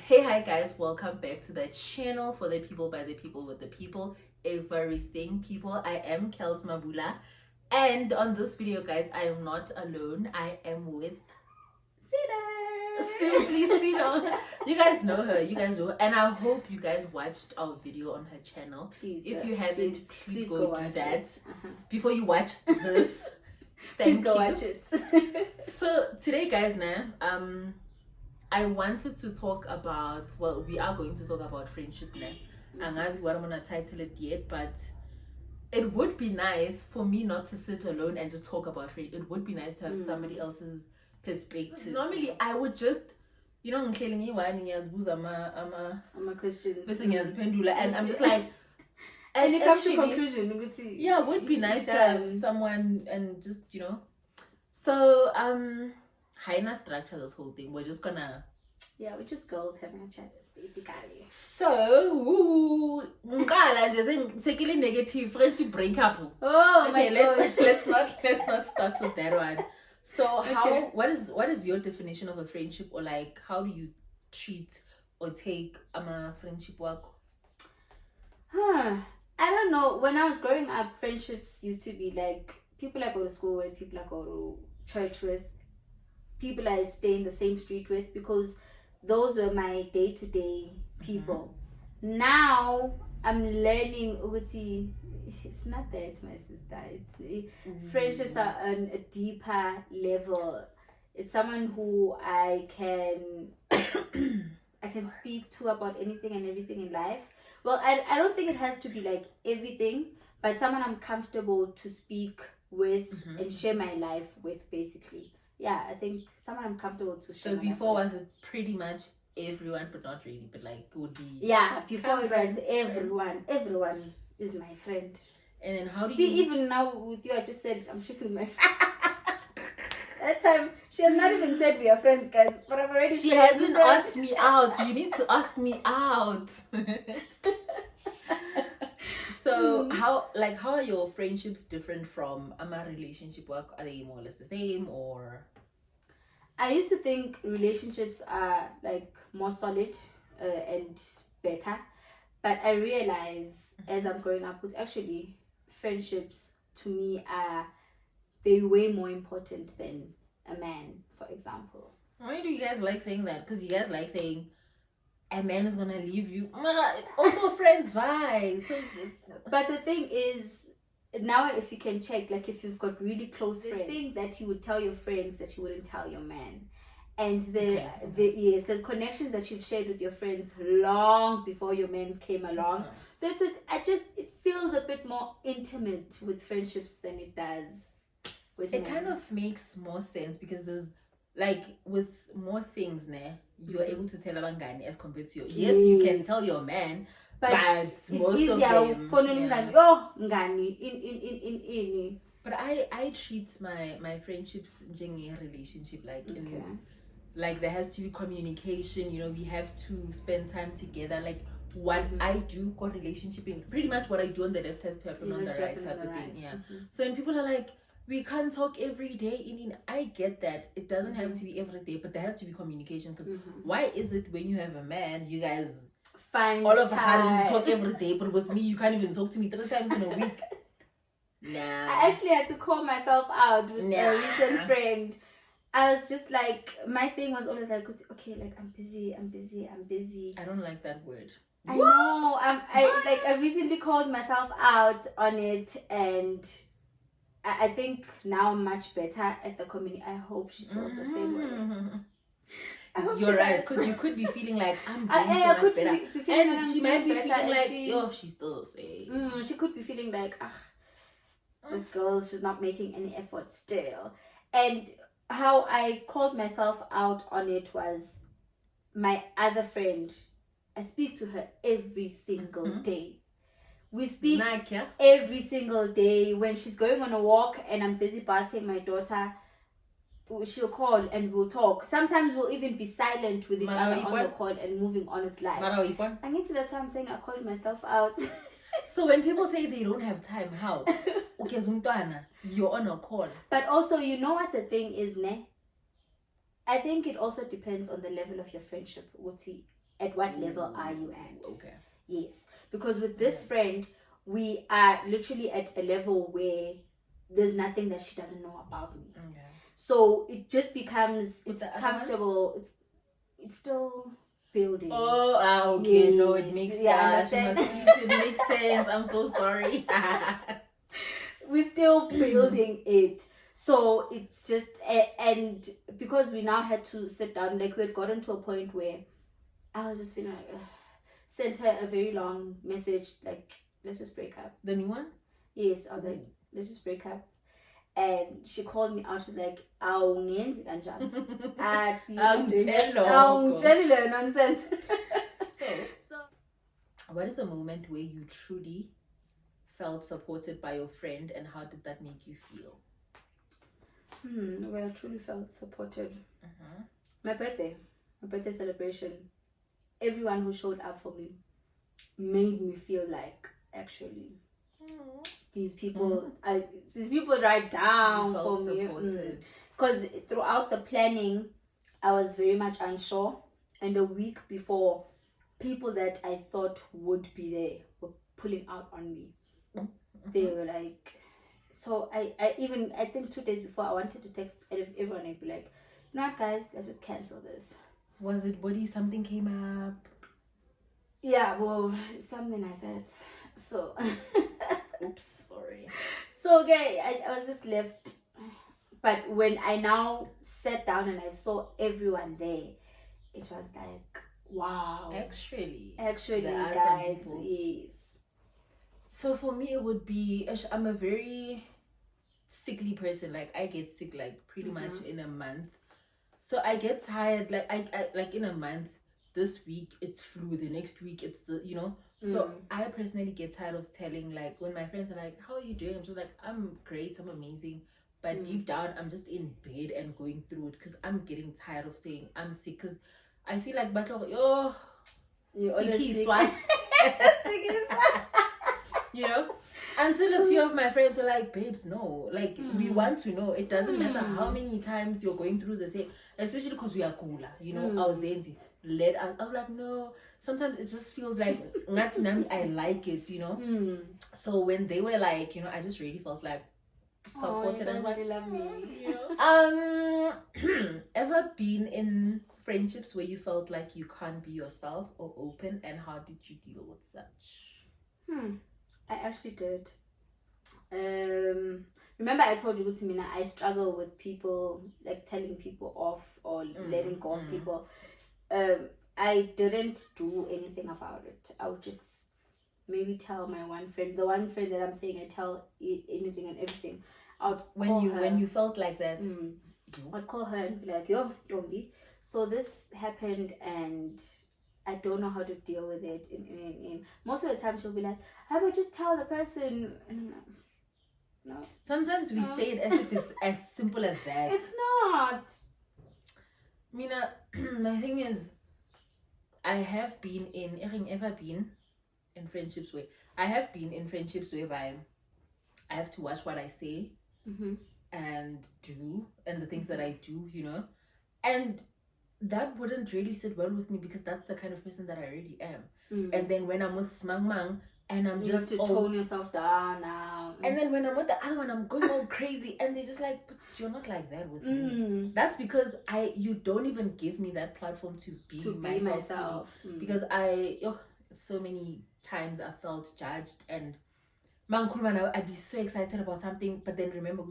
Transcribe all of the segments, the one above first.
Hey, hi guys, welcome back to the channel for the people, by the people, with the people, everything people. I am Kels Mabula, and on this video, guys, I am not alone. I am with Sitdown. Simply Sino. You guys know her, and I hope you guys watched our video on her channel. Please, if you haven't, please go do that before you watch this. Thank you. Watch it. So today, guys, I wanted to talk about, well, we are going to talk about friendship now. And as what I'm gonna title it yet, but it would be nice for me not to sit alone and just talk about friendship. It would be nice to have somebody else's perspective. Normally, I would just, I'm questions. And I'm just like, and it comes to conclusion. Yeah, it would be nice to have someone and just, So, Haina structure this whole thing. We're just girls having a chat, basically. So, just taking negative friendship breakup. Oh okay, my gosh. let's not start with that one. So, what is your definition of a friendship, or like how do you treat or take a friendship work? I don't know. When I was growing up, friendships used to be like people I go to school with, people I go to church with, people I stay in the same street with, because those were my day-to-day people. Now I'm learning, it's not that, my sister. It's friendships are on a deeper level. It's someone who I can speak to about anything and everything in life. Well, I don't think it has to be like everything, but someone I'm comfortable to speak with and share my life with, basically. Yeah, I think someone I'm comfortable to share. So before was it pretty much everyone, but not really, but like would be. Yeah, before it was everyone. Everyone is my friend. And then how do you even now with you? I just said I'm shooting my friend. That time she has not even said we are friends, guys. But I've already. She hasn't asked me out. You need to ask me out. So how are your friendships different from a relationship work? Are they more or less the same, or? I used to think relationships are like more solid and better, but I realize as I'm growing up, with actually friendships to me they're way more important than a man, for example. Why do you guys like saying that? Because you guys like saying a man is gonna leave you. Also friends vibe. So but the thing is, now if you can check, like if you've got really close friends, things that you would tell your friends that you wouldn't tell your man. And yes, there's connections that you've shared with your friends long before your man came along. So it feels a bit more intimate with friendships than it does with men. It kind of makes more sense because there's like with more things you're able to tell abangani as compared to your you can tell your man, but it's most easier of them, But I treat my friendships as a relationship, like there has to be communication. We have to spend time together. Like what I do for relationship, in pretty much what I do on the left has to happen on the right type of thing. Yeah. So when people are like, we can't talk every day, I get that it doesn't have to be every day, but there has to be communication. Because why is it when you have a man, you guys find all of a sudden you talk every day, but with me you can't even talk to me 3 times in a week? Nah. I actually had to call myself out with a recent friend. I was just like, my thing was always like, okay, like I'm busy. I don't like that word. I know. I recently called myself out on it, and I think now I'm much better at the community. I hope she feels the same way. You're right, because you could be feeling like I'm doing so much better, and she might be feeling like she's still the same. She could be feeling like, this girl, she's not making any effort still. And how I called myself out on it was my other friend. I speak to her every single day. We speak every single day. When she's going on a walk and I'm busy bathing my daughter, she'll call and we'll talk. Sometimes we'll even be silent with each other on the call and moving on with life. I need to, that's why I'm saying I called myself out. So when people say they don't have time, how? Okay, you're on a call. But also, you know what the thing is, I think it also depends on the level of your friendship. at what level are you at? Okay. Yes, because with this friend, we are literally at a level where there's nothing that she doesn't know about me. Okay. So it just becomes, With it's the other comfortable. It's still building. Oh, okay. No, it Yes. makes Yeah, sense. understand? It makes sense. I'm so sorry. We're still building it. So it's just, and because we now had to sit down, like we had gotten to a point where I was just feeling like, sent her a very long message, like, let's just break up. The new one? Yes, I was like, let's just break up. And she called me out, she's like, awungenzi kanjani. Awungitsheli nonsense. So what is a moment where you truly felt supported by your friend, and how did that make you feel? Where I truly felt supported. My birthday celebration. Everyone who showed up for me made me feel like, actually, these people write down for me. Because throughout the planning, I was very much unsure, and a week before, people that I thought would be there were pulling out on me. They were like, so I think 2 days before, I wanted to text everyone and be like, you know what, guys, let's just cancel this. Was it something came up? Yeah, well, something like that. So oops, sorry. So okay, I was just left. But when I now sat down and I saw everyone there, it was like, wow. Actually, guys, yes. So for me, it would be, I'm a very sickly person. Like, I get sick like pretty much in a month. So I get tired, like I like in a month. This week it's flu, the next week it's the, so I personally get tired of telling, like, when my friends are like, how are you doing? I'm just like, I'm great, I'm amazing, but deep down I'm just in bed and going through it, because I'm getting tired of saying I'm sick, because I feel like, but you're always sick. Until a few of my friends were like, babes, no, like, we want to know. It doesn't matter how many times you're going through the same, especially because we are cooler, I was saying, I was like, no, sometimes it just feels like I like it, So when they were like, I just really felt like supported. And really love me. Ever been in friendships where you felt like you can't be yourself or open, and how did you deal with such? I actually did. Remember I told you, Gutimina, I struggle with people, like telling people off or letting go of people. I didn't do anything about it. I would just maybe tell my one friend, the one friend that I'm saying I tell anything and everything. When you felt like that, I'd call her and be like, yo, Dombi, so this happened and I don't know how to deal with it. In most of the time she'll be like, I would just tell the person, and I'm like, no. Sometimes we say it as if it's as simple as that. It's not. Mina, my thing is, I have been in friendships whereby I have to watch what I say and do, and the things that I do, and that wouldn't really sit well with me, because that's the kind of person that I really am. And then when I'm with Smang Mang, and I'm just have to tone yourself down now. And then when I'm with the other one, I'm going all crazy, and they're just like, but you're not like that with me. That's because you don't even give me that platform to be myself. Because so many times I felt judged, and I'd be so excited about something, but then remember,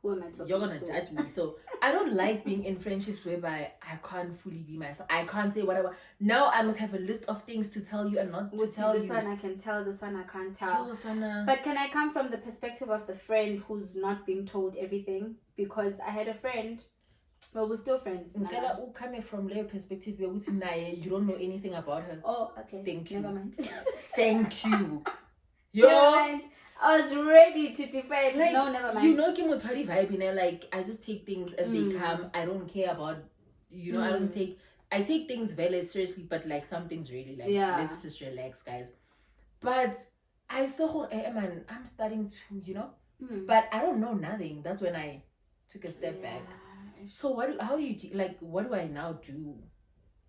who am I talking you're gonna judge me. So I don't like being in friendships whereby I can't fully be myself. I can't say whatever. Now I must have a list of things to tell you and not to tell this you. This one I can tell, this one I can't tell. Sana. But can I come from the perspective of the friend who's not being told everything? Because I had a friend, well, we're still friends. Coming from their perspective, you don't know anything about her. Oh, okay. Thank you. Never mind. Thank you. Never mind. I was ready to defend. Like, no, never mind. Vibe, like, I just take things as they come. I don't care about, I take things very seriously, but like some things really, like, let's just relax, guys. But I saw man, I'm starting to, but I don't know nothing. That's when I took a step back. So what do I now do?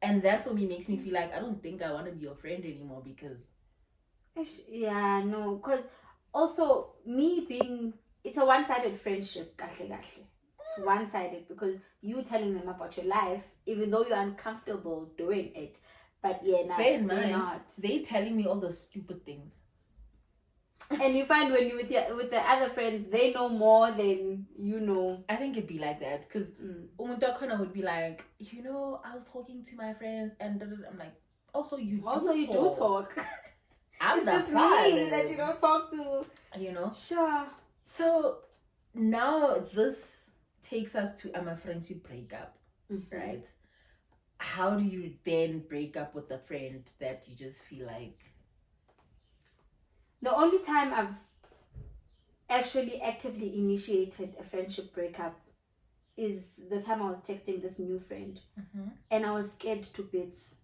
And that for me makes me feel like I don't think I want to be your friend anymore because yeah, no, because also me being, it's a one-sided friendship, kahle kahle. It's one-sided because you telling them about your life, even though you're uncomfortable doing it, but yeah, nah, bear in they're mind, not. they telling me all the stupid things. And you find when you with the other friends, they know more than you know. I think it'd be like that because Umuntu Kona would be like, you know, I was talking to my friends and I'm like, also you do talk. It's just me that you don't talk to. You know? Sure. So now this takes us to a friendship breakup, right? How do you then break up with a friend that you just feel like? The only time I've actually actively initiated a friendship breakup is the time I was texting this new friend, and I was scared to bits.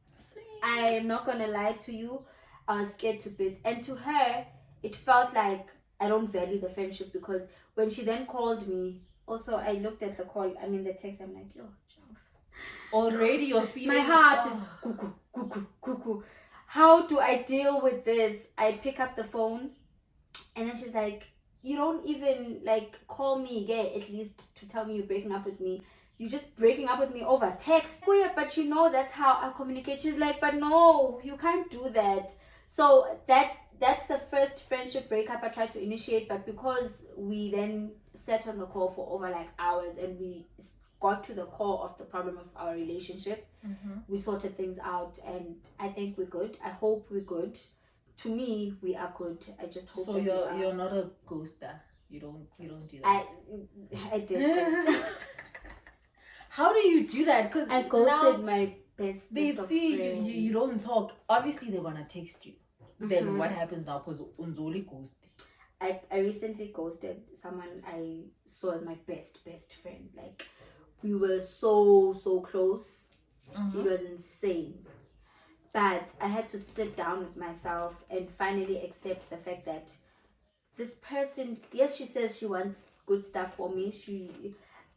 I am not gonna lie to you, I was scared to bits, and to her it felt like I don't value the friendship because when she then called me, also I looked at the call, I mean the text, I'm like, yo, already you're feeling my heart is cuckoo, cuckoo, cuckoo. How do I deal with this? I pick up the phone and then she's like, you don't even like call me again at least to tell me you're breaking up with me. You're just breaking up with me over text. Oh yeah, but you know that's how I communicate. She's like, but no, you can't do that. So that's the first friendship breakup I tried to initiate, but because we then sat on the call for over like hours and we got to the core of the problem of our relationship, we sorted things out, and I think we're good. I hope we're good. To me, we are good. I just hope. So you're not a ghoster. You don't do that. I did ghost. How do you do that? Because I ghosted my best. They see you don't talk. Obviously, they're gonna text you. Then what happens now? Because unzoli ghost. I recently ghosted someone I saw as my best friend. Like, we were so close. It was insane. But I had to sit down with myself and finally accept the fact that this person, yes, she says she wants good stuff for me,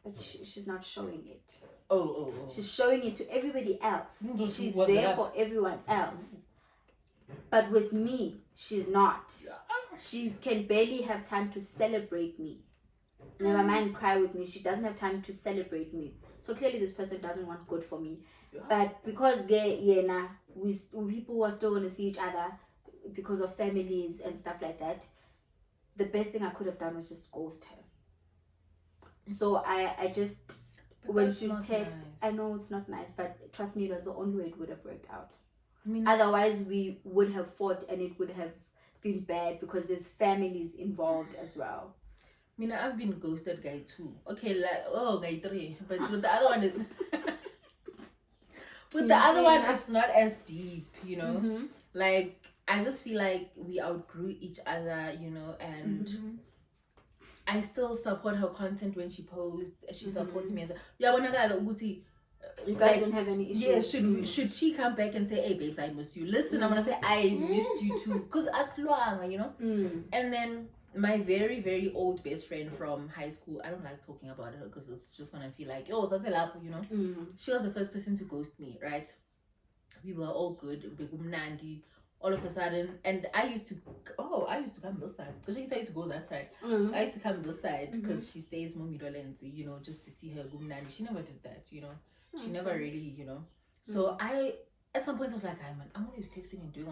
but she's not showing it. Oh. She's showing it to everybody else. She's there for everyone else. But with me, she's not. She can barely have time to celebrate me. Never mind cry with me. She doesn't have time to celebrate me. So clearly this person doesn't want good for me. But because people were still going to see each other because of families and stuff like that, the best thing I could have done was just ghost her. So I just, when she texts, nice. I know it's not nice, but trust me, it was the only way it would have worked out. I mean, otherwise we would have fought and it would have been bad because there's families involved as well. I mean, I've been ghosted, guy too. Okay, guy 3, but with the other one is with the other one, it's not as deep, you know. Like, I just feel like we outgrew each other, you know, and I still support her content when she posts. She supports me as you guys don't have any issues. Yeah, should she come back and say, hey babes, I miss you? Listen, I'm gonna say I missed you too, because as long, you know. And then my very, very old best friend from high school, I don't like talking about her because it's just gonna feel like, oh, you know. She was the first person to ghost me, right? We were all good, all of a sudden, and I used to come this side because she used to go that side. I used to come this side because she stays Momidolenzi, you know, just to see her gumnandi. She never did that, you know. She never really, you know. So I, at some point, I was like, I'm always texting and doing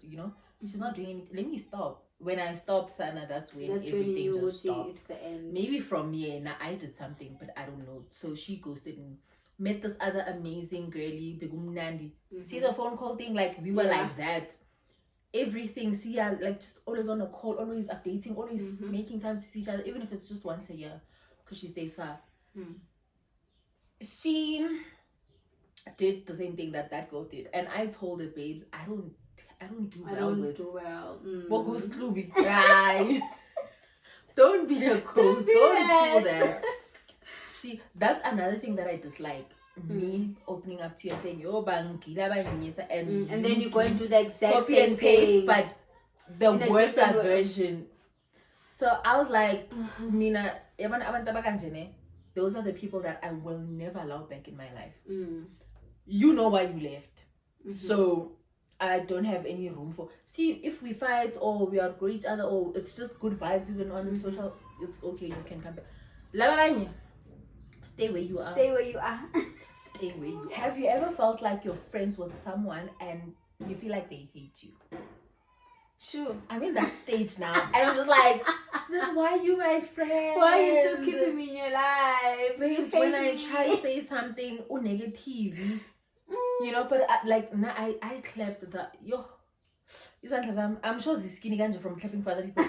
you know. She's not doing anything. Let me stop. When I stopped, Sana, that's when everything just stopped. It's the end. Maybe from me, now I did something, but I don't know. So she ghosted me. Met this other amazing girlie, Begumnandi. See the phone call thing? Like, we were like that. Everything, see us, like, just always on a call, always updating, always making time to see each other, even if it's just once a year, because she stays far. She did the same thing that girl did, and I told her, babes, I don't do well. What goes Klubi? Don't be a ghost. Don't do that. That's another thing that I dislike. Me opening up to you and saying, yo, and then you go into the exact copy same and paste, thing, but the worse version. So I was like, Mina, those are the people that I will never allow back in my life. you know why you left. So I don't have any room for. See, if we fight or we outgrow each other or it's just good vibes even on social, it's okay. You can come back. Lababanye, stay where you are. Stay where you are. Stay where you are. Have you ever felt like you're friends with someone and you feel like they hate you? Sure. I'm in that stage now, and I'm just like, then why are you my friend? Why are you still keeping me in your life? Babes, when I try to say something negative, you know, but like now I clap the yo. I'm sure this skinny ganja from clapping for other people.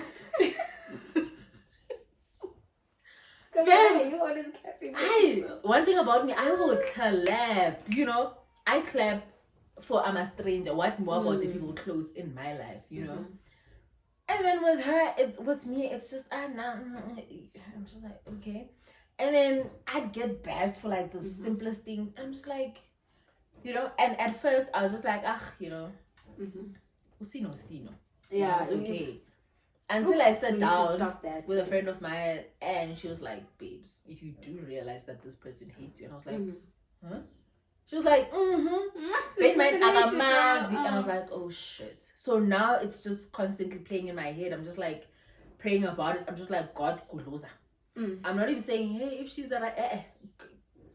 Babe, you always clapping. One thing about me, I will clap. You know, I clap for I'm a stranger. What more about the people close in my life? You know. And then with her, with me, it's just I'm just like, okay. And then I'd get bashed for like the simplest things. I'm just like, you know. And at first, I was just like, you know, no. Yeah, it's okay. Until I sat down with a friend of mine, and she was like, babes, if you do realize that this person hates you, and I was like, huh? She was like, and I was like, oh shit. So now it's just constantly playing in my head. I'm just like praying about it. I'm just like, God, good loser. I'm not even saying, hey, if she's the right,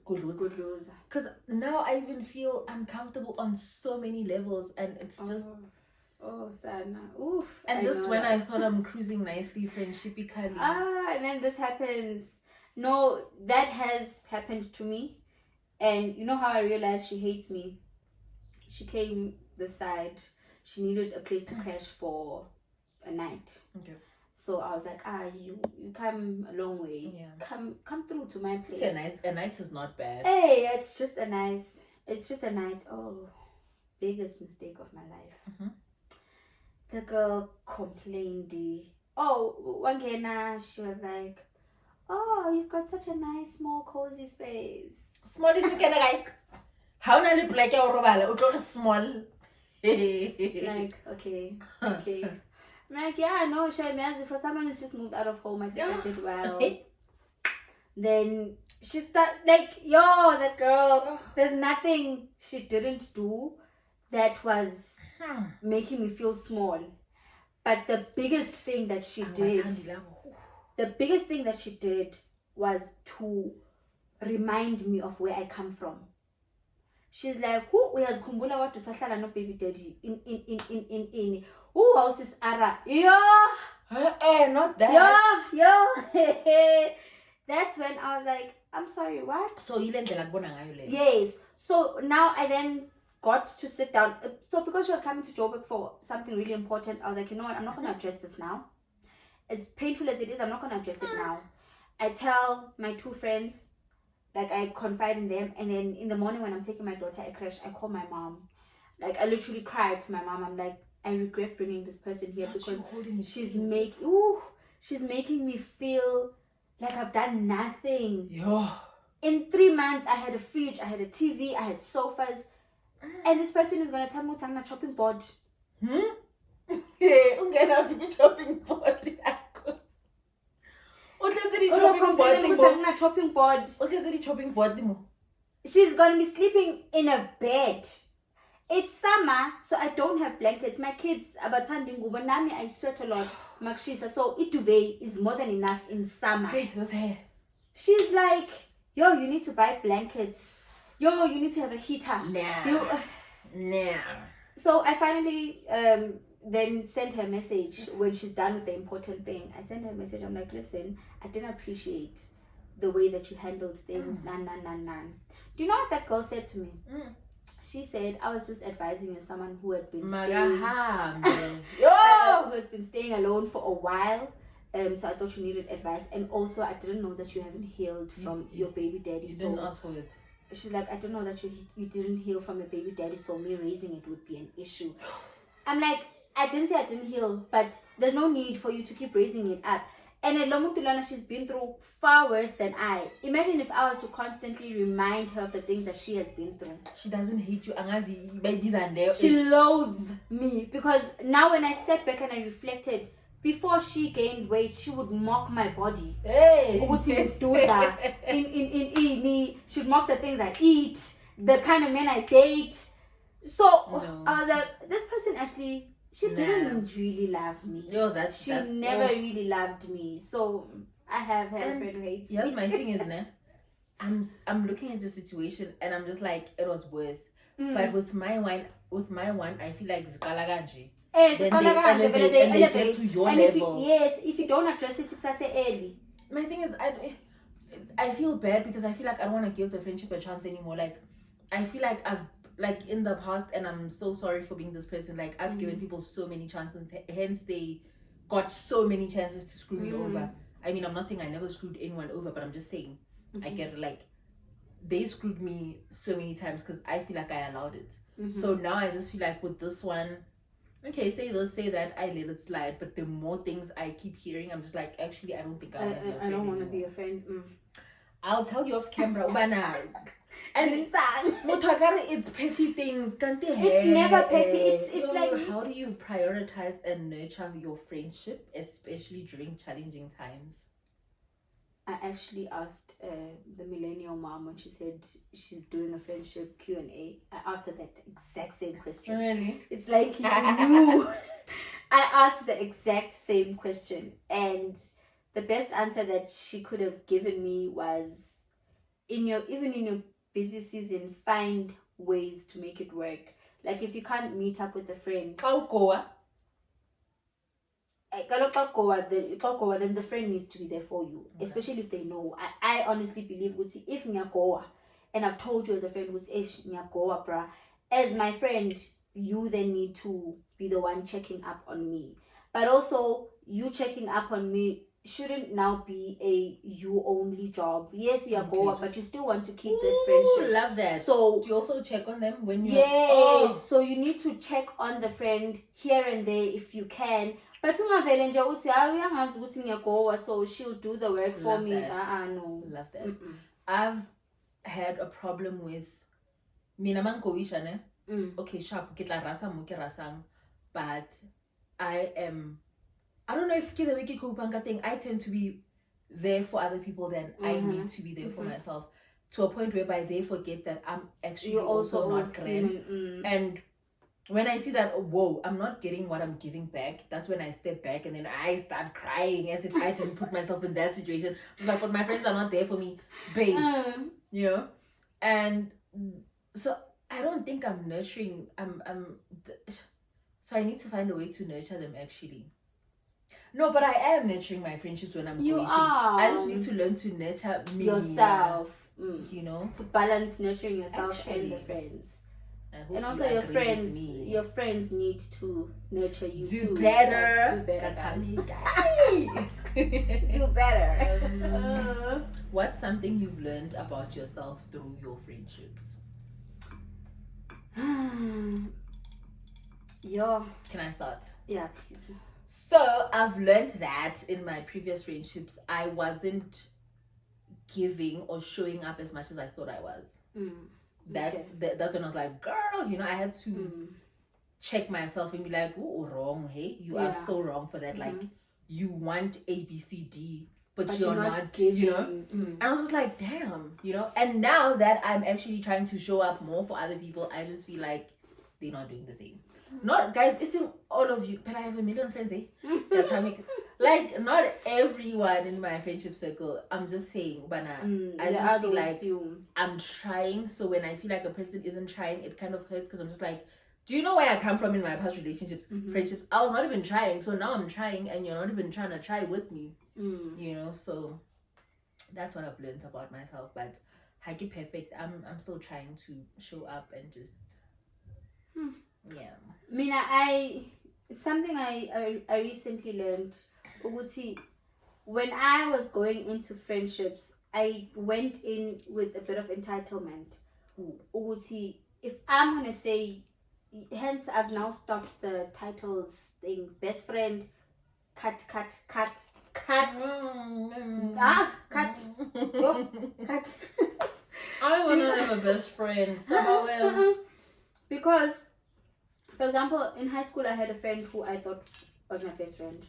good loser. Because now I even feel uncomfortable on so many levels, and it's just. Oh, Sana. Oof. And just when I thought I'm cruising nicely, friendshipically. And then this happens. No, that has happened to me. And you know how I realized she hates me? She came this side. She needed a place to crash for a night. Okay. So I was like, you come a long way. Yeah. Come through to my place. A night is not bad. Hey, it's just a night. Oh, biggest mistake of my life. The girl complained. One day now she was like, oh, you've got such a nice, small, cozy space. Small is like, how many black or small? Like, okay. I'm like, yeah, no, for someone who's just moved out of home, I think I did well. Then she started, like, that girl, there's nothing she didn't do that was making me feel small. But the biggest thing that she did was to remind me of where I come from. She's like, who has kumbula what to sahlala no baby daddy in who house is ara? Not that. That's when I was like, I'm sorry, what? So you learned the yes. So now I then got to sit down. So because she was coming to Joburg for something really important, I was like, you know what, I'm not going to address this now. As painful as it is, I'm not going to address it now. I tell my two friends, like I confide in them, and then in the morning when I'm taking my daughter at crash, I call my mom. Like I literally cried to my mom. I'm like, I regret bringing this person here because she's making me feel like I've done nothing. In 3 months, I had a fridge, I had a TV, I had sofas. And this person is going to tell me I'm a chopping board. Yeah, I'm going to have a chopping board. Chopping board. She's going to be sleeping in a bed. It's summer, so I don't have blankets. My kids, I sweat a lot. So duvet is more than enough in summer. She's like, you need to buy blankets. You need to have a heater. Nah. So I finally then sent her a message when she's done with the important thing. I sent her a message. I'm like, listen, I didn't appreciate the way that you handled things. Nan. Do you know what that girl said to me? She said, I was just advising you, someone who had been who has been staying alone for a while. So I thought you needed advice. And also, I didn't know that you haven't healed from your baby daddy. You didn't ask for it. She's like, I don't know that you didn't heal from your baby daddy, so me raising it would be an issue. I'm like, I didn't say I didn't heal, but there's no need for you to keep raising it up. And at Lomutulana, she's been through far worse than I. Imagine if I was to constantly remind her of the things that she has been through. She doesn't hate you. Babies are there. She loathes me. Because now when I sat back and I reflected, before she gained weight, she would mock my body. Hey! She would mock the things I eat, the kind of men I date. So No. I was like, this person actually, she didn't really love me. Yo, she never really loved me. So I have had a friend who hates me. Yes, my thing is, I'm looking at the situation and I'm just like, it was worse. But with my one, I feel like Zkalagaji. Then they elevate to your level. If you don't address it, it's early. My thing is, I feel bad because I feel like I don't want to give the friendship a chance anymore. Like, I feel like I've, like, in the past, and I'm so sorry for being this person, like, I've given people so many chances, hence they got so many chances to screw me over. I mean, I'm not saying I never screwed anyone over, but I'm just saying, I get, like, they screwed me so many times because I feel like I allowed it. So now I just feel like with this one, okay, say this, say that, I let it slide, but the more things I keep hearing, I'm just like, actually, I don't think I don't want to be a friend. I'll tell you off camera, Ubana. And it's petty things. It's never petty. It's like, how do you prioritize and nurture your friendship, especially during challenging times? I actually asked the millennial mom when she said she's doing a friendship Q&A. I asked her that exact same question. Really? It's like you knew. I asked the exact same question, and the best answer that she could have given me was, even in your busy season, find ways to make it work. Like, if you can't meet up with a friend, then the friend needs to be there for you, especially if they know. I honestly believe, if nyagoa, and I've told you as a friend, nyagoa, bruh, as my friend, you then need to be the one checking up on me. But also, you checking up on me shouldn't now be a you only job. Yes, you are goa, but you still want to keep that friendship. Love that. So do you also check on them when you? Yes. So you need to check on the friend here and there if you can. But so she'll do the work for me. No. Love that. I've had a problem with okay, sharp, but I don't know if the wiki thing, I tend to be there for other people than I need to be there for myself, to a point whereby they forget that I'm actually also not grand. And when I see that, whoa, I'm not getting what I'm giving back, that's when I step back and then I start crying as if I didn't put myself in that situation. I'm like, but my friends are not there for me, base, you know? And so I don't think I'm nurturing. So I need to find a way to nurture them actually. No, but I am nurturing my friendships when I'm going. I just need to learn to nurture me yourself. You know, to balance nurturing yourself and the friends. And also your friends need to nurture you. Do better. Do better, guys. Do better. What's something you've learned about yourself through your friendships? Can I start? Yeah, please. So I've learned that in my previous friendships, I wasn't giving or showing up as much as I thought I was. That's when I was like, girl, you know, I had to check myself and be like, oh, wrong, hey, you are so wrong for that. Like, you want A, B, C, D, but you're not giving, you know. And I was just like, damn, you know. And now that I'm actually trying to show up more for other people, I just feel like they're not doing the same. Not, guys, it's in all of you, but I have a million friends, eh? That's how like, not everyone in my friendship circle. I'm just saying, but I just feel like I'm trying. So when I feel like a person isn't trying, it kind of hurts, because I'm just like, do you know where I come from in my past relationships, friendships? I was not even trying, so now I'm trying, and you're not even trying to try with me. You know, so that's what I've learned about myself. But I get perfect. I'm still trying to show up and just yeah. Mina, it's something I recently learned. When I was going into friendships, I went in with a bit of entitlement. If I'm gonna say, hence I've now stopped the titles thing. Best friend, cut. Cut. Yo, cut. I wanna have a best friend. So because, for example, in high school I had a friend who I thought was my best friend.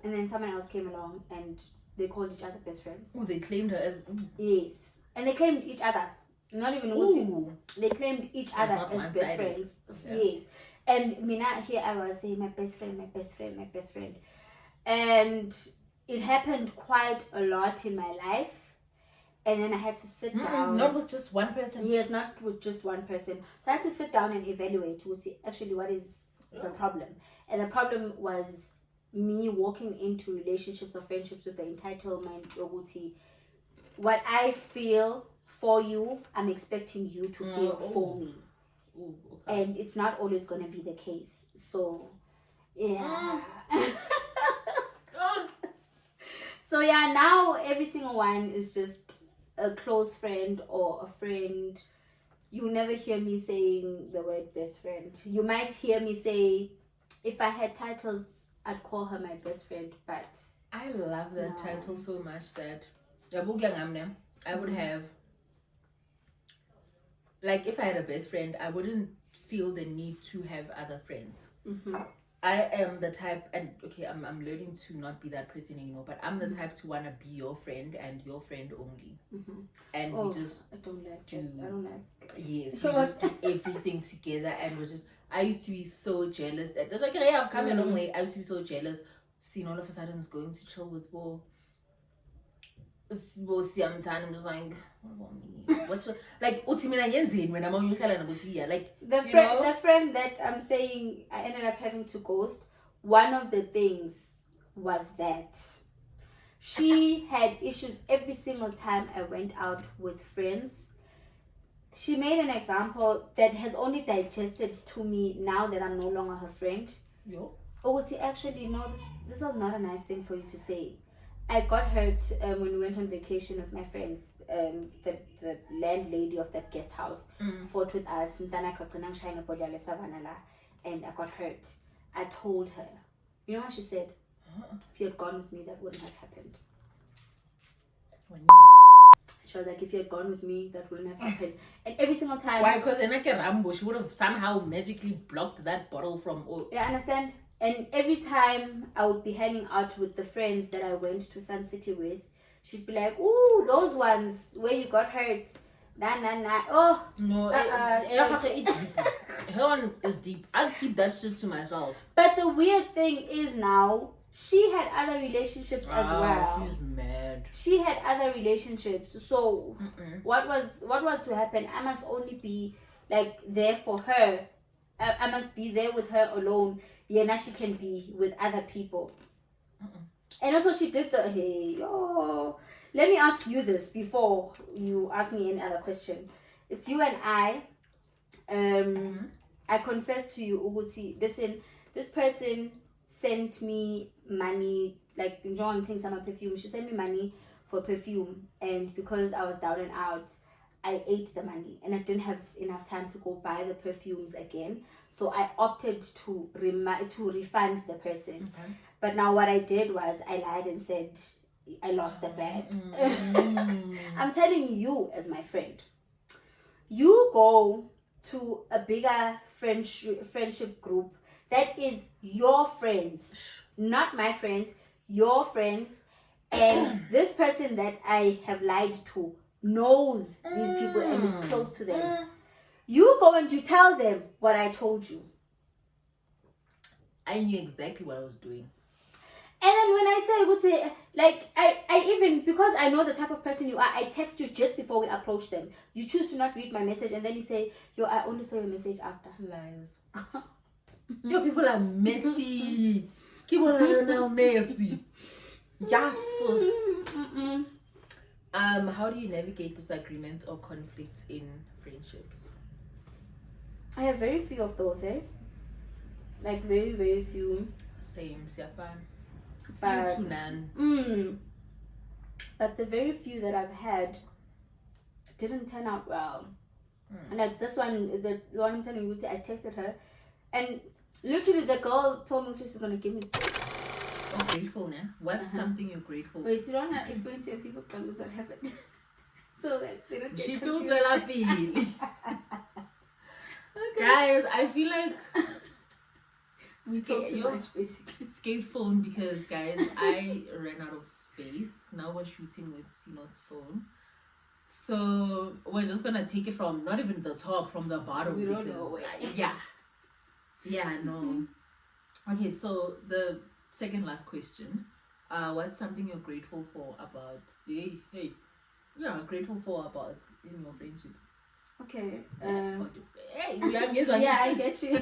And then someone else came along and they called each other best friends. Oh, they claimed her as... Yes. And they claimed each other. Not even Ooh. they claimed each other as best friends. Yeah. Yes. And Mina, here I was saying my best friend. And it happened quite a lot in my life. And then I had to sit down. Not with just one person. Yes, not with just one person. So I had to sit down and evaluate to see actually what is the problem. And the problem was me walking into relationships or friendships with the entitlement, Oguti. What I feel for you, I'm expecting you to feel for me. Ooh, okay. And it's not always going to be the case. So, yeah. So, yeah, now every single one is just a close friend or a friend. You never hear me saying the word best friend. You might hear me say, if I had titles, I'd call her my best friend. But I love that title so much that I would have, like, if I had a best friend, I wouldn't feel the need to have other friends. I am the type, and okay, I'm learning to not be that person anymore, but I'm the type to want to be your friend and your friend only. And we just I don't like yes, we just do everything together, and we're just, I used to be so jealous. That's like, yeah, I've come a long way. I used to be so jealous, seeing all of a sudden is going to chill with Bo. I'm just like, what about me? What's your, like, when I'm on your channel, like the friend that I'm saying I ended up having to ghost. One of the things was that she had issues every single time I went out with friends. She made an example that has only digested to me now that I'm no longer her friend. Actually, no, this was not a nice thing for you to say. I got hurt when we went on vacation with my friends. The landlady of that guest house fought with us. And I got hurt. I told her. You know what she said? If you had gone with me, that wouldn't have happened. She was like, if you had gone with me, that wouldn't have happened. And every single time... Why? Because Rambo, she would have somehow magically blocked that bottle from... Yeah, understand? And every time I would be hanging out with the friends that I went to Sun City with, she'd be like, ooh, those ones where you got hurt. Nah. Oh. No, her one is deep. I'll keep that shit to myself. But the weird thing is now, she had other relationships as well. She's mad. She had other relationships. So what was to happen? I must only be like there for her. I must be there with her alone. Yeah, now she can be with other people. And also she did the let me ask you this before you ask me any other question. It's you and I. I confess to you, Uguti, listen, this person sent me money, like enjoying things on my perfume. She sent me money for perfume, and because I was down and out, I ate the money and I didn't have enough time to go buy the perfumes again. So I opted to refund the person. But now what I did was I lied and said I lost the bag. I'm telling you as my friend, you go to a bigger friendship group that is your friends, not my friends, your friends, and this person that I have lied to knows these people and is close to them. You go and you tell them what I told you. I knew exactly what I was doing. And then when I would say, like, I even, because I know the type of person you are, I text you just before we approach them. You choose to not read my message and then you say, I only saw your message after. Lies. Your people are messy. People are now messy. Yes. How do you navigate disagreements or conflicts in friendships? I have very few of those, like very, very few. Same, Siafan. Few to none. But the very few that I've had didn't turn out well. And like this one, the one I'm telling you, I texted her, and literally the girl told me she's gonna give me space. Oh, grateful, né? What's something you're grateful for? Wait, you don't have to explain to your people what happened. So that they don't get She confused. told well feel. Guys, I feel like we talked too much, basically. Escape phone, because guys, I ran out of space. Now we're shooting with Sino's phone. So we're just gonna take it from not even the top, from the bottom. We don't know where. Yeah, no. Okay, so the second last question. What's something you're grateful for about grateful for about in your friendships? Okay. Yeah, I get you.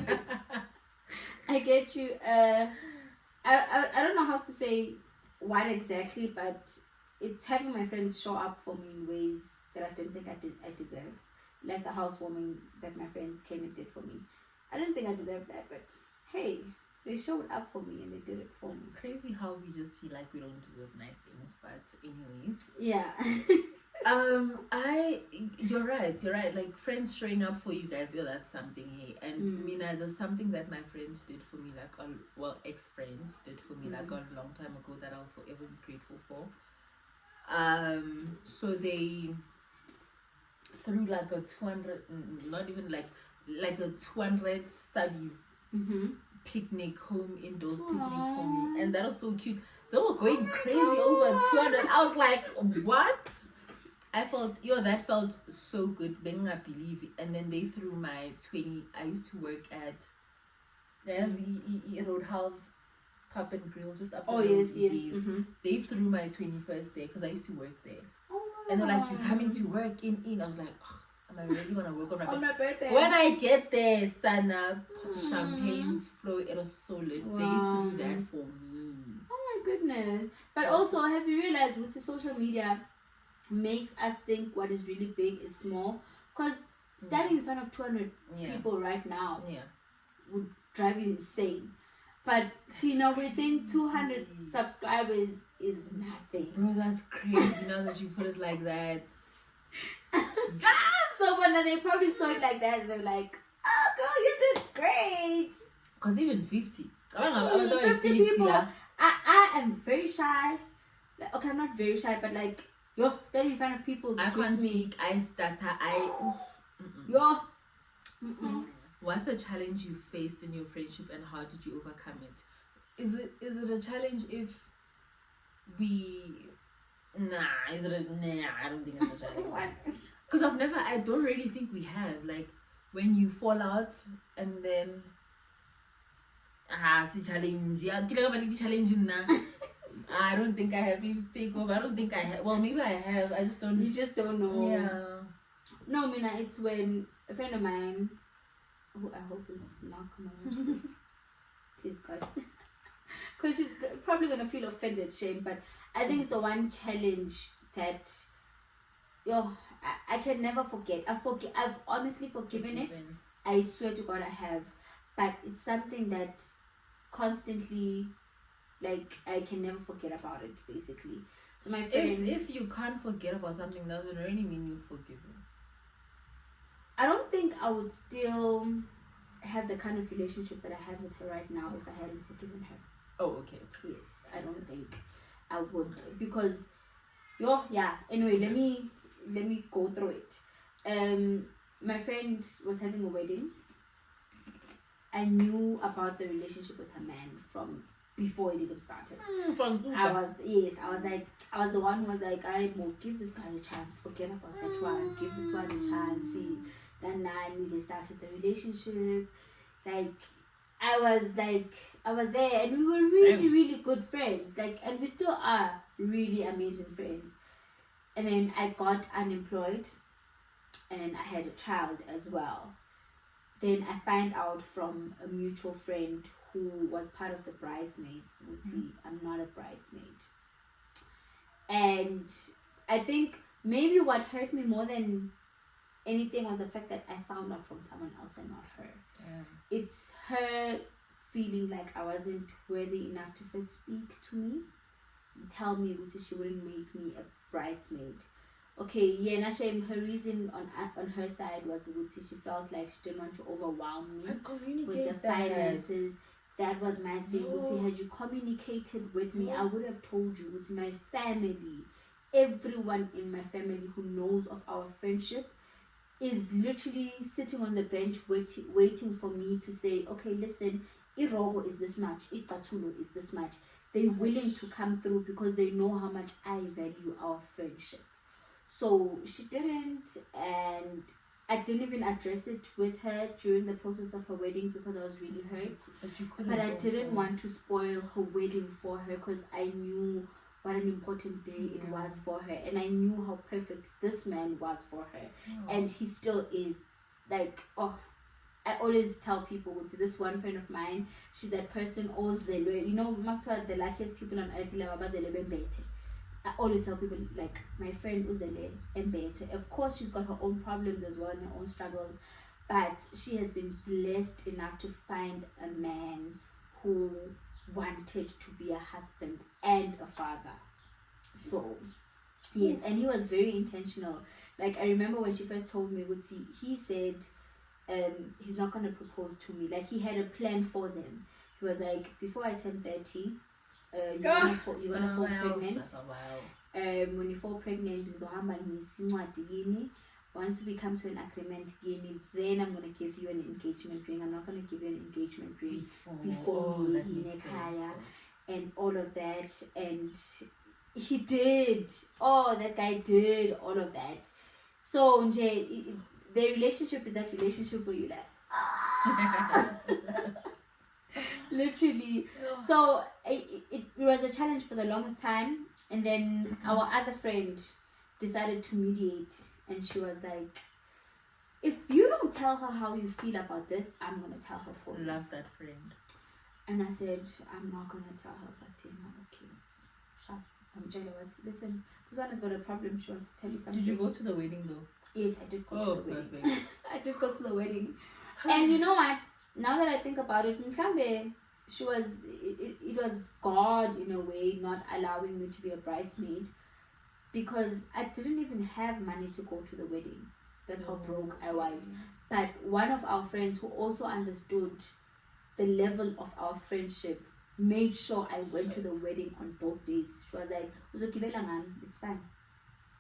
I get you. I don't know how to say what exactly, but it's having my friends show up for me in ways that I don't think I deserve. Like the housewarming that my friends came and did for me. I don't think I deserve that, but hey, they showed up for me and they did it for me. Crazy how we just feel like we don't deserve nice things, but anyways. Yeah. You're right. Like friends showing up for you guys, that's something. Hey, and Mina, there's something that my friends did for me, like ex-friends did for me, like a long time ago, that I'll forever be grateful for. So they threw like a 200, not even like a 200 subbies picnic, home indoors picnic for me, and that was so cute. They were going crazy over 200. I was like, what? I felt, that felt so good. Then I believe it. And then they threw my 20. I used to work at there's the Roadhouse Pub and Grill just up. Yes. They threw my 21st day because I used to work there. Oh, and they're like, "You coming to work in?" I was like, oh, "Am I really gonna work on my birthday?" When I get there, sun up, champagnes flow. It was so lit. Wow. They threw that for me. Oh my goodness! But also, have you realized with the social media makes us think what is really big is small? Because standing in front of 200 people right now would drive you insane. But within 200 subscribers is nothing. Bro, that's crazy now that you put it like that. So when they probably saw it like that, they're like, "Oh, girl, you did great." Because even 50. I don't know. 50 people. Yeah. I am very shy. Like, okay, I'm not very shy, but like, standing in front of people. I can't speak. I stutter. What's a challenge you faced in your friendship and how did you overcome it? Is it a challenge if we... I don't think it's a challenge. Because I don't really think we have. Like, when you fall out and then... it's challenge. I don't think I have people take over. I don't think I have. Well, maybe I have. I just don't... You just don't know. Yeah. No, Mina, it's when a friend of mine... who I hope is not coming. Please God, because she's probably gonna feel offended, shame. But I think it's the one challenge that I can never forget. I've honestly forgiven it. I swear to God I have, but it's something that constantly, like, I can never forget about it. Basically, so my friend. If you can't forget about something, doesn't really mean you forgive it. I don't think I would still have the kind of relationship that I have with her right now if I hadn't forgiven her. Oh, okay. Yes, I don't think I would, because anyway, let me go through it. My friend was having a wedding. I knew about the relationship with her man from before it even started. I was the one who was like, I will give this guy a chance, forget about that one, give this one a chance, see. Then they started the relationship. Like, I was there, and we were really, really good friends. Like, and we still are really amazing friends. And then I got unemployed, and I had a child as well. Then I find out from a mutual friend who was part of the bridesmaids. I'm not a bridesmaid. And I think maybe what hurt me more than anything was the fact that I found out from someone else and not her. It's her feeling like I wasn't worthy enough to first speak to me, tell me that she wouldn't make me a bridesmaid. Okay, shame. Her reason on her side was that she felt like she didn't want to overwhelm me with the finances. That was my thing. Had you communicated with me, I would have told you. With my family, everyone in my family who knows of our friendship is literally sitting on the bench waiting for me to say, okay, listen, Irobo is this much, Itatulo is this much. They're willing to come through because they know how much I value our friendship. So she didn't, and I didn't even address it with her during the process of her wedding because I was really hurt. But I didn't want to spoil her wedding for her because I knew what an important day it was for her, and I knew how perfect this man was for her, and he still is. Like, I always tell people, this one friend of mine, she's that person, you know, the luckiest people on earth. I always tell people, like, my friend Uzele Mbete. Of course, she's got her own problems as well and her own struggles, but she has been blessed enough to find a man who wanted to be a husband and a father. So, yes, and he was very intentional. Like, I remember when she first told me, he said he's not going to propose to me. Like, he had a plan for them. He was like, before I turn 30, you're gonna fall pregnant. When you fall pregnant, once we come to an agreement, then I'm gonna give you an engagement ring. I'm not gonna give you an engagement ring before and all of that. And he did. That guy did all of that. So the relationship is that relationship where you like literally. So it was a challenge for the longest time, and then our other friend decided to mediate, and she was like, if you don't tell her how you feel about this, I'm gonna tell her for you. Love that friend. And I said, I'm not gonna tell her, but okay, sharp. I'm jealous. Listen, this one has got a problem. She wants to tell you something. Did you go to the wedding though? Yes, I did go to the wedding. I did go to the wedding. And you know what? Now that I think about it, Mhlambe, it was God in a way not allowing me to be a bridesmaid, because I didn't even have money to go to the wedding. That's how broke I was. But one of our friends who also understood the level of our friendship made sure I went to the wedding on both days. She was like, it's fine.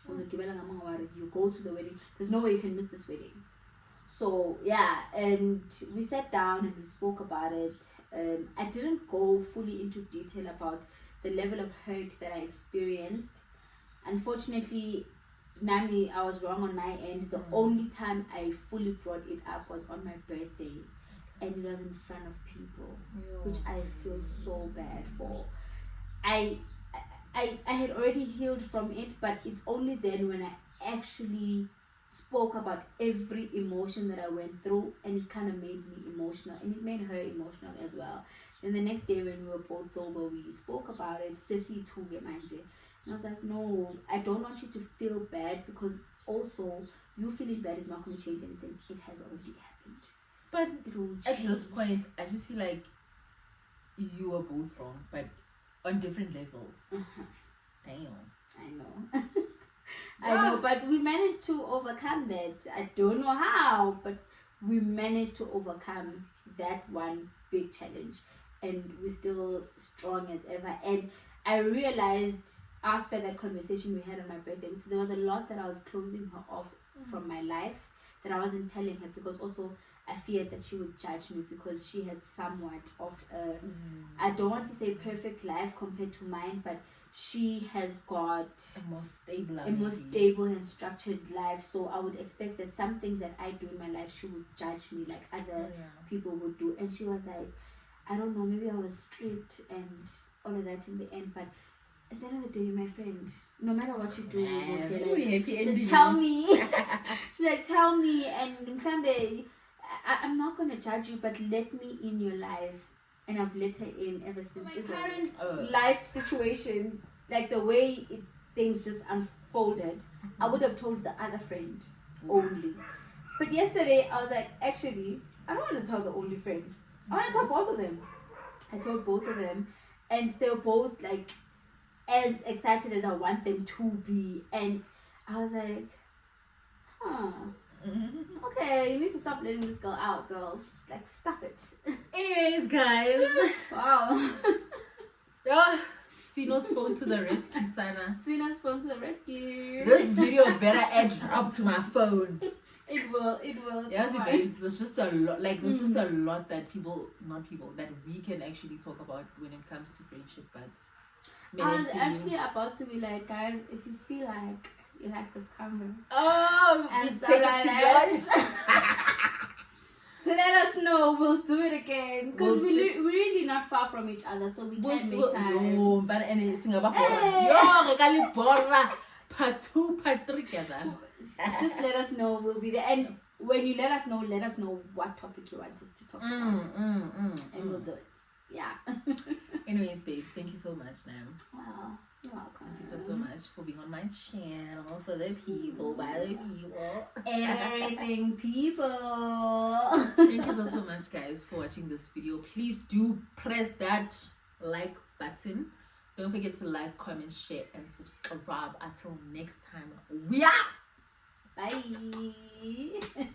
You go to the wedding. There's no way you can miss this wedding. So yeah, and we sat down and we spoke about it. I didn't go fully into detail about the level of hurt that I experienced. Unfortunately, Nami, I was wrong on my end. The only time I fully brought it up was on my birthday, and it was in front of people, which I feel so bad for. I had already healed from it, but it's only then when I actually spoke about every emotion that I went through, and it kind of made me emotional, and it made her emotional as well. And the next day when we were both sober, we spoke about it. Sesi tuge manje. And I was like, no, I don't want you to feel bad, because also you feeling bad is not going to change anything. It has already happened. But at this point, I just feel like you were both wrong, but on different levels. Damn. I know. I know, but we managed to overcome that. I don't know how, but we managed to overcome that one big challenge, and we're still strong as ever. And I realized after that conversation we had on my birthday, so there was a lot that I was closing her off from my life that I wasn't telling her, because also I feared that she would judge me, because she had somewhat of I don't want to say perfect life compared to mine, but she has got a more stable and structured life. So I would expect that some things that I do in my life, she would judge me like other people would do. And she was like, I don't know, maybe I was strict and all of that in the end, but at the end of the day, my friend, no matter what you do, just tell me. She's like, tell me, and I'm not gonna judge you, but let me in your life. And I've let her in ever since. My current life situation, like the way things just unfolded, I would have told the other friend only. But yesterday, I was like, actually, I don't want to tell the only friend. I want to tell both of them. I told both of them, and they were both like as excited as I want them to be. And I was like, okay, you need to stop letting this girl out, girls. Like, stop it. Anyways, guys. Wow. Sino's phone to the rescue, Sana. Sina's phone to the rescue. This video better add drop to my phone. It will. Yeah, see, babes, there's just a lot. Like, there's just a lot that that we can actually talk about when it comes to friendship. But I was actually about to be like, guys, if you feel like You like this camera? And And take it to yours. let us know. We'll do it again because We'll we're really not far from each other, so we can make time. No, but anything about Hey. yo, regali borra. Part 2, part 3, kazan. Just let us know. We'll be there. And when you let us know what topic you want us to talk about, and we'll do it. Yeah. Anyways, babes, thank you so much, Nam. Wow, you're welcome. Thank you so much for being on my channel, for the people, by the people. Everything, people. Thank you so much, guys, for watching this video. Please do press that like button. Don't forget to like, comment, share, and subscribe. Until next time, we are. Bye.